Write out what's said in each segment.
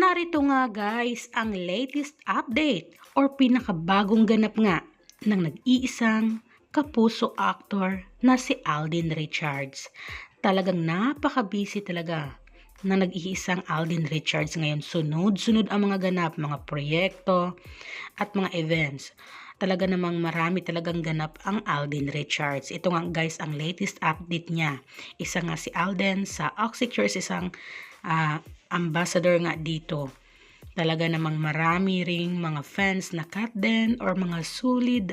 Narito nga guys ang latest update or pinakabagong ganap nga ng nag-iisang kapuso actor na si Alden Richards. Talagang napaka-busy talaga na nag-iisang Alden Richards ngayon. Sunod-sunod ang mga ganap, mga proyekto at mga events. Talaga namang marami talagang ganap ang Alden Richards. Ito nga guys ang latest update niya. Isa nga si Alden sa Oxycure, isang ambassador nga dito. Talaga namang marami ring mga fans na cut din or mga solid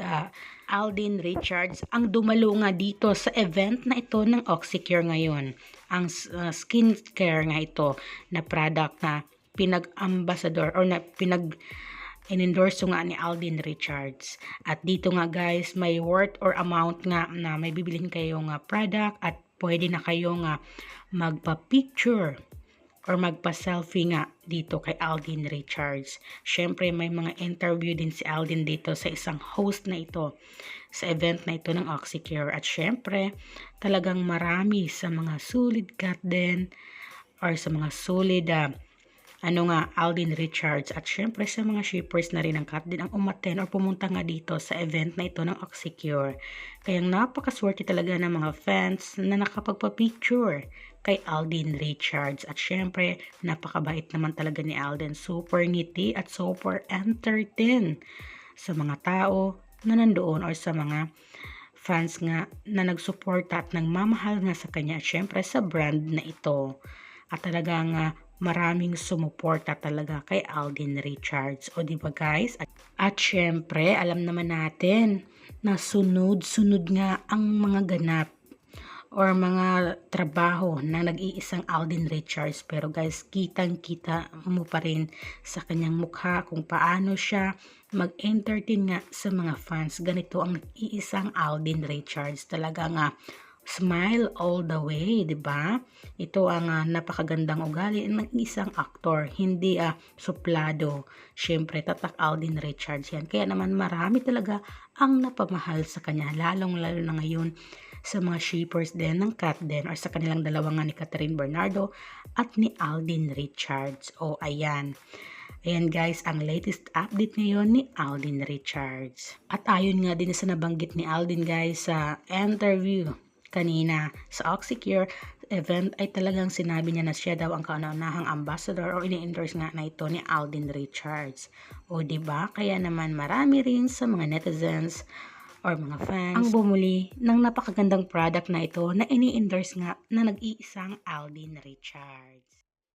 Alden Richards ang dumalo nga dito sa event na ito ng Oxycure ngayon. Ang skincare nga ito na product na pinag-ambassador or na in-endorse nga ni Alden Richards. At dito nga guys, may worth or amount nga na may bibilhin kayo nga product at pwede na kayo nga magpa-picture or magpa-selfie nga dito kay Alden Richards. Syempre may mga interview din si Alden dito sa isang host na ito sa event na ito ng Oxycure. At syempre talagang marami sa mga solid cut din or sa mga solid Alden Richards at syempre sa mga shippers na rin ng cut din ang umaten or pumunta nga dito sa event na ito ng Oxycure. Kaya napakaswerte talaga ng mga fans na nakapagpa-picture kay Alden Richards. At syempre napakabait naman talaga ni Alden. Super ngiti at super entertain sa mga tao na nandoon or sa mga fans nga na nagsuporta at nagmamahal nga sa kanya at syempre sa brand na ito. At talagang maraming sumuporta talaga kay Alden Richards. O diba guys? At syempre, alam naman natin na sunod-sunod nga ang mga ganap or mga trabaho na nag-iisang Alden Richards. Pero guys, kitang-kita mo pa rin sa kanyang mukha kung paano siya mag-entertain nga sa mga fans. Ganito ang nag-iisang Alden Richards. Talaga nga smile all the way, 'di ba? Ito ang napakagandang ugali ng isang aktor, hindi suplado. Syempre tatak Alden Richards 'yan. Kaya naman marami talaga ang napamahal sa kanya, lalong-lalo na ngayon sa mga shippers din ng cut din or sa kanilang dalawa nga ni Catherine Bernardo at ni Alden Richards. O ayan. Ayan guys, ang latest update ngayon ni Alden Richards. At ayon nga din sa nabanggit ni Alden guys sa interview kanina sa Oxycure event ay talagang sinabi niya na siya daw ang kauna-unahang ambassador o ini-endorse nga na ito ni Alden Richards. O diba? Kaya naman marami rin sa mga netizens or mga fans ang bumuli ng napakagandang product na ito na ini-endorse nga na nag-iisang Alden Richards.